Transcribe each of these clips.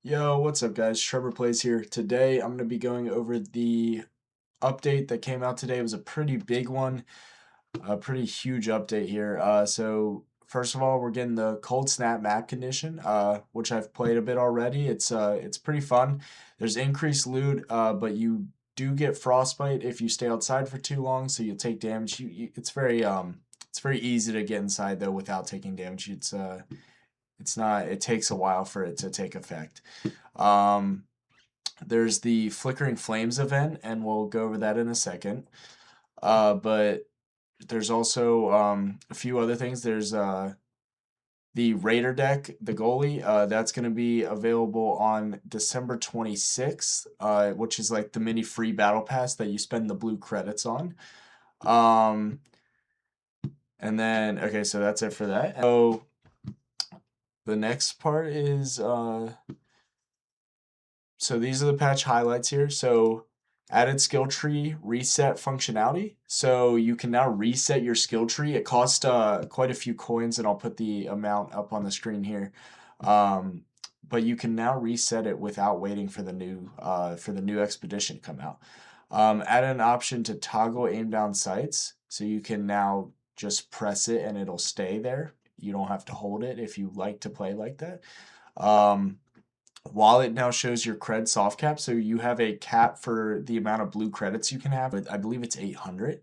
Yo, what's up guys? Trevor Plays here. Today I'm going to be going over the update that came out today. It was a pretty big one, a pretty huge update here. So first of all, we're getting the cold snap map condition, which I've played a bit already. It's pretty fun. There's increased loot, but you do get frostbite if you stay outside for too long, so you'll take damage. It's very easy to get inside though without taking damage. It's not. It takes a while for it to take effect. Um, there's the Flickering Flames event, and we'll go over that in a second. But there's also a few other things. There's the Raider deck, the goalie. That's going to be available on December 26th, which is like the mini free battle pass that you spend the blue credits on. Um, and then, okay, so that's it for that. So the next part is so these are the patch highlights here. So added skill tree reset functionality. So you can now reset your skill tree. It cost quite a few coins, and I'll put the amount up on the screen here. Um, but you can now reset it without waiting for the new expedition to come out. Add an option to toggle aim down sights, so you can now just press it and it'll stay there. You don't have to hold it if you like to play like that. Um, Wallet now shows your cred soft cap, so you have a cap for the amount of blue credits you can have. I believe it's 800.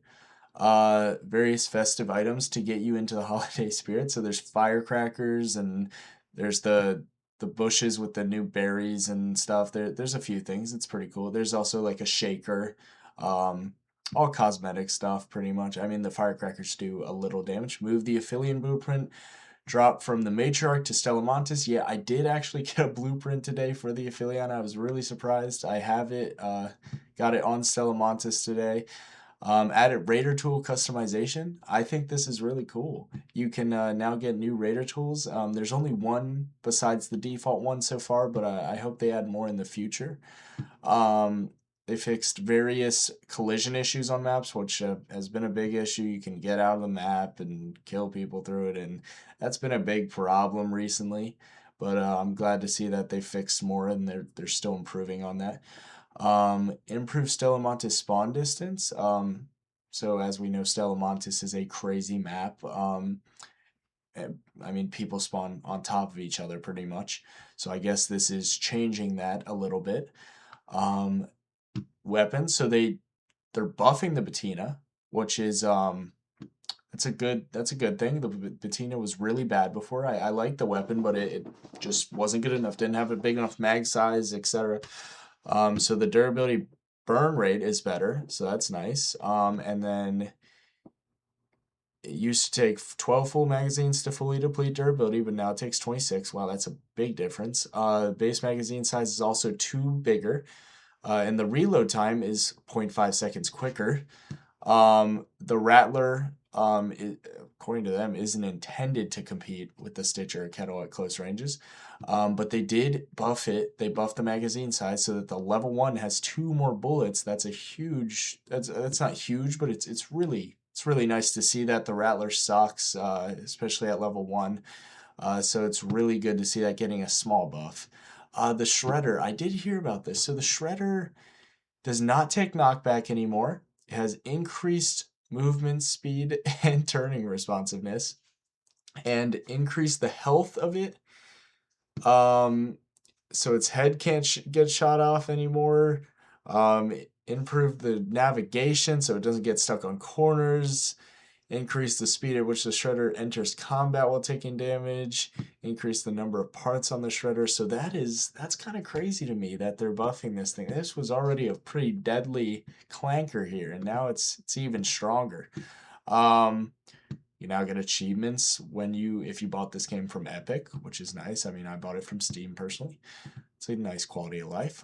Various festive items to get you into the holiday spirit. So there's firecrackers and there's the bushes with the new berries and stuff. There's a few things. It's pretty cool. There's also like a shaker, um, all cosmetic stuff pretty much. I mean the firecrackers do a little damage. Move the affiliate blueprint. Drop from the Matriarch to Stellamontis. Yeah, I did actually get a blueprint today for the Aphelion. I was really surprised. I have it, got it on Stellamontis today. Added Raider tool customization. I think this is really cool. You can now get new Raider tools. There's only one besides the default one so far, but I hope they add more in the future. Um, they fixed various collision issues on maps, which has been a big issue. You can get out of the map and kill people through it, and that's been a big problem recently. But I'm glad to see that they fixed more, and they're still improving on that. Improve Stellamontis spawn distance. So as we know, Stellamontis is a crazy map. I mean, people spawn on top of each other pretty much. So I guess this is changing that a little bit. Um, Weapons. So they're buffing the Patina, which is that's a good thing. The Patina was really bad before. I liked the weapon, but it just wasn't good enough. Didn't have a big enough mag size, etc. So the durability burn rate is better, so that's nice. And then it used to take 12 full magazines to fully deplete durability, but now it takes 26. Wow, that's a big difference. Base magazine size is also two bigger, and the reload time is 0.5 seconds quicker. The Rattler, according to them, isn't intended to compete with the Stitcher or Kettle at close ranges. But they did buff it. They buffed the magazine size so that the level 1 has two more bullets. That's a huge. That's not huge, but it's really nice to see that. The Rattler sucks, especially at level 1. So it's really good to see that getting a small buff. The Shredder, I did hear about this. So the Shredder does not take knockback anymore. It has increased movement speed and turning responsiveness, and increased the health of it. So its head can't get shot off anymore. Improve the navigation so it doesn't get stuck on corners. Increase the speed at which the shredder enters combat while taking damage. Increase the number of parts on the shredder. So that's kind of crazy to me that they're buffing this thing. This was already a pretty deadly clanker here, and now it's even stronger. Um, you now get achievements if you bought this game from Epic, which is nice. I mean, I bought it from Steam personally. It's a nice quality of life.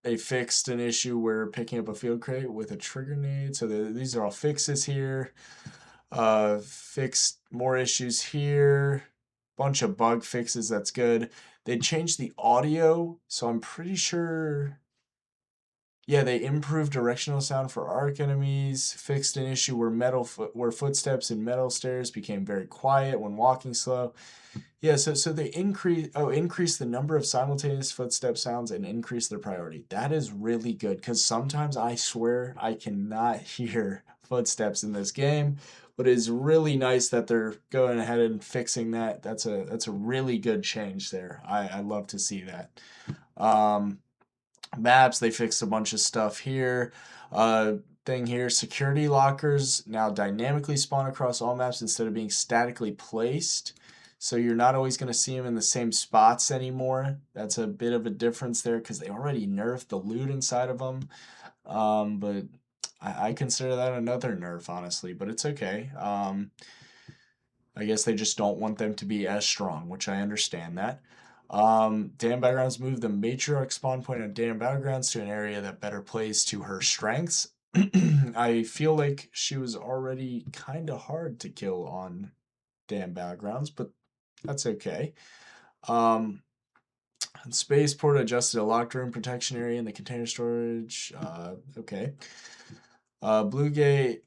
They fixed an issue where picking up a field crate with a trigger nade. So these are all fixes here. Fixed more issues here. Bunch of bug fixes. That's good. They changed the audio, so I'm pretty sure Yeah, they improved directional sound for arc enemies, fixed an issue where where footsteps and metal stairs became very quiet when walking slow. Yeah, so they increase the number of simultaneous footstep sounds and increase their priority. That is really good because sometimes I swear I cannot hear footsteps in this game, but it's really nice that they're going ahead and fixing that. That's a really good change there. I love to see that. Um, Maps, they fixed a bunch of stuff here. Uh, Thing here, security lockers now dynamically spawn across all maps instead of being statically placed. So you're not always going to see them in the same spots anymore. That's a bit of a difference there because they already nerfed the loot inside of them. But I consider that another nerf, honestly, but it's okay. I guess they just don't want them to be as strong, which I understand that. Damn Battlegrounds moved the matriarch spawn point on Damn Battlegrounds to an area that better plays to her strengths. I feel like she was already kind of hard to kill on Damn Battlegrounds, but that's okay. Spaceport adjusted a locked room protection area in the container storage. Okay. Blue Gate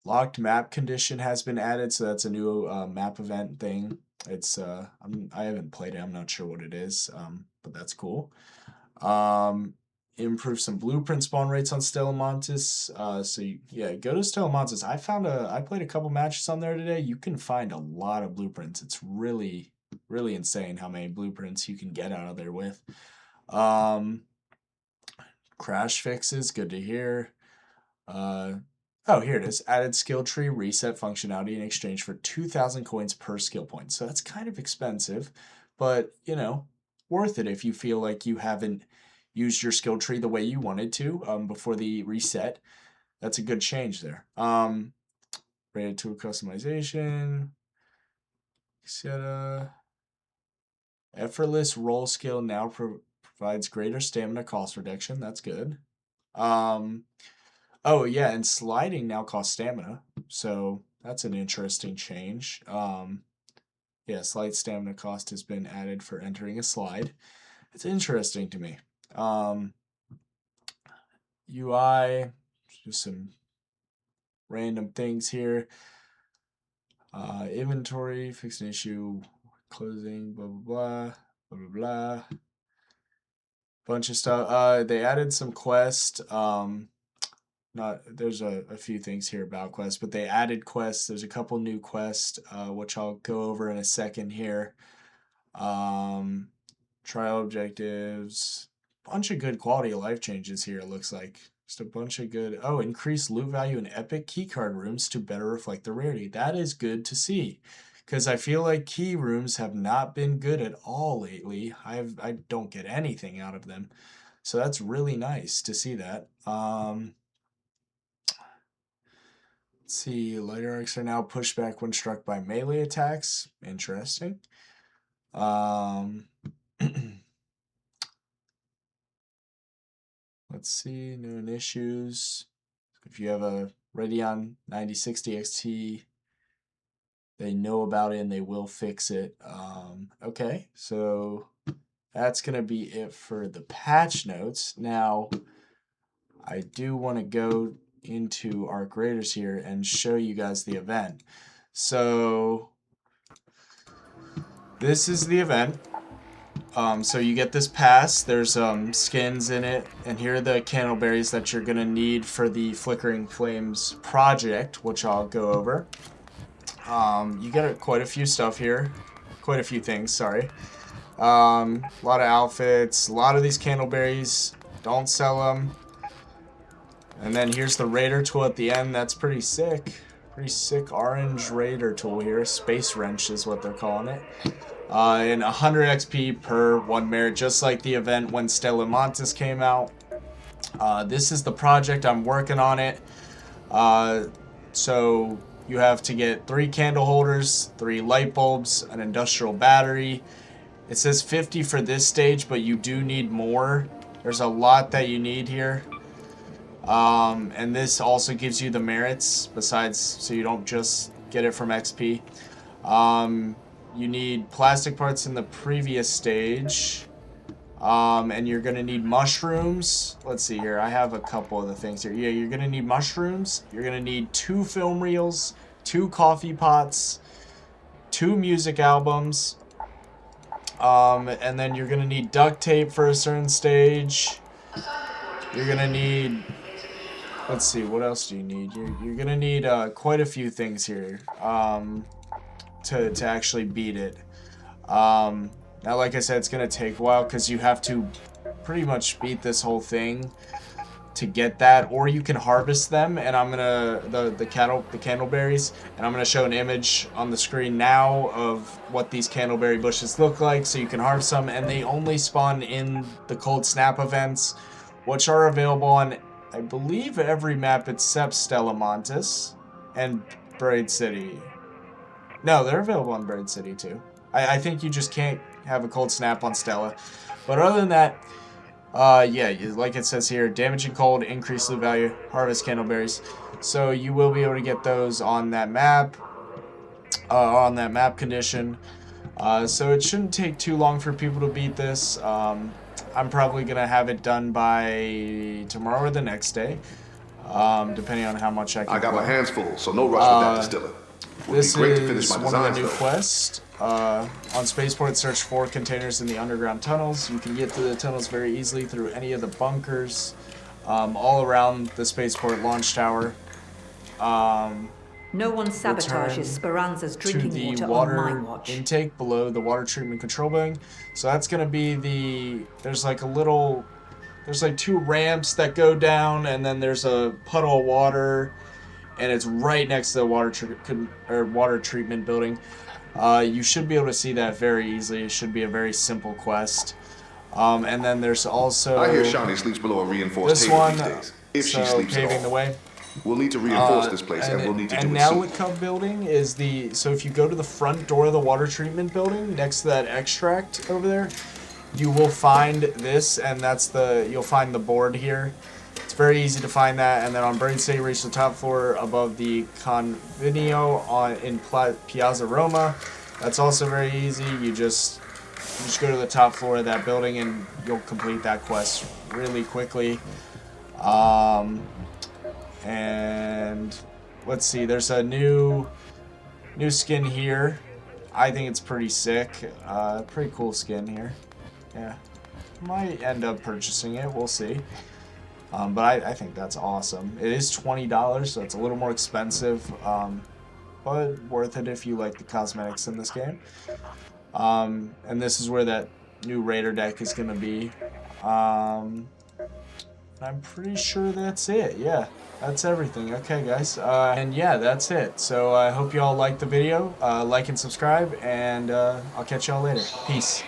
locked map condition has been added, so that's a new map event thing. It's I haven't played it. I'm not sure what it is, but that's cool. Um, Improve some blueprint spawn rates on Stellamontis. Yeah, go to Stellamontis. I played a couple matches on there today. You can find a lot of blueprints. It's really insane how many blueprints you can get out of there with. Um, Crash fixes, good to hear. Uh, oh, here it is. Added skill tree reset functionality in exchange for 2,000 coins per skill point. So that's kind of expensive, but worth it if you feel like you haven't used your skill tree the way you wanted to before the reset. That's a good change there. Rated tool customization, etc. Effortless roll skill now provides greater stamina cost reduction. That's good. Um, Oh yeah, and sliding now costs stamina, so that's an interesting change. Yeah, slide stamina cost has been added for entering a slide. It's interesting to me. UI, just some random things here. Inventory, fix an issue, closing, blah blah blah, blah blah blah. Bunch of stuff. They added some quest. Not there's a few things here about quests, but they added quests. There's a couple new quests, which I'll go over in a second here. Um, Trial objectives, bunch of good quality of life changes here. It looks like just a bunch of good. Oh, increase loot value in epic keycard rooms to better reflect the rarity. That is good to see, because I feel like key rooms have not been good at all lately. I don't get anything out of them, so that's really nice to see that. Let's see, lighter arcs are now pushed back when struck by melee attacks. Interesting. Um, let's see, known issues. If you have a Radeon 9060 XT, they know about it and they will fix it. Okay, so that's going to be it for the patch notes. Now, I do want to go into our graders here and show you guys the event. So this is the event. So you get this pass, there's skins in it, and here are the candleberries that you're going to need for the Flickering Flames project, which I'll go over. You get quite a few stuff here. Quite a few things, sorry. A lot of outfits, a lot of these candleberries, don't sell them. And then here's the Raider tool at the end, that's pretty sick. Pretty sick orange Raider tool here, Space Wrench is what they're calling it. And 100 XP per 1 merit, just like the event when Stellamontis came out. This is the project, I'm working on it. So you have to get 3 candle holders, 3 light bulbs, an industrial battery. It says 50 for this stage, but you do need more. There's a lot that you need here. And this also gives you the merits, besides, so you don't just get it from XP. You need plastic parts in the previous stage. And you're going to need mushrooms. Let's see here. I have a couple of the things here. Yeah, you're going to need mushrooms. You're going to need 2 film reels, 2 coffee pots, 2 music albums. And then you're going to need duct tape for a certain stage. You're going to need... Let's see, what else do you need? You're going to need quite a few things here to actually beat it. Now, like I said, it's going to take a while because you have to pretty much beat this whole thing to get that, or you can harvest them, and I'm gonna the candleberries, and I'm gonna show an image on the screen now of what these candleberry bushes look like, so you can harvest them, and they only spawn in the cold snap events, which are available on, I believe, every map except Stellamontis and Braid City. No, they're available on Braid City too. I think you just can't have a cold snap on Stella, but other than that. Yeah, like it says here, damage and cold, increase loot value, harvest candleberries. So you will be able to get those on that map, condition. So it shouldn't take too long for people to beat this. I'm probably going to have it done by tomorrow or the next day, depending on how much I can I got play. my hands full, so no rush with that distiller. This is one of the new quests. On Spaceport, search for containers in the underground tunnels. You can get through the tunnels very easily through any of the bunkers all around the Spaceport launch tower. No one sabotages Speranza's drinking water on my watch. Intake below the water treatment control building. So that's going to be there's like 2 ramps that go down, and then there's a puddle of water, and it's right next to the water treatment building. You should be able to see that very easily. It should be a very simple quest. And then there's also... I hear Shani sleeps below a reinforced table these days. If she sleeps paving at all. the way. We'll need to reinforce this place, and we'll need to do it soon. And now with Cub Building is so if you go to the front door of the water treatment building, next to that extract over there, you will find this, and you'll find the board here. It's very easy to find that, and then on Braid City, reach the top floor above the Convenio in Piazza Roma. That's also very easy. You just go to the top floor of that building, and you'll complete that quest really quickly. And let's see, there's a new skin here. I think it's pretty sick. Pretty cool skin here. Yeah, might end up purchasing it. We'll see. But I think that's awesome. It is $20, so it's a little more expensive, but worth it if you like the cosmetics in this game. And this is where that new Raider deck is going to be. I'm pretty sure that's it. Yeah, that's everything. Okay, guys. And yeah, that's it. So I hope you all liked the video. Like and subscribe, and I'll catch y'all later. Peace.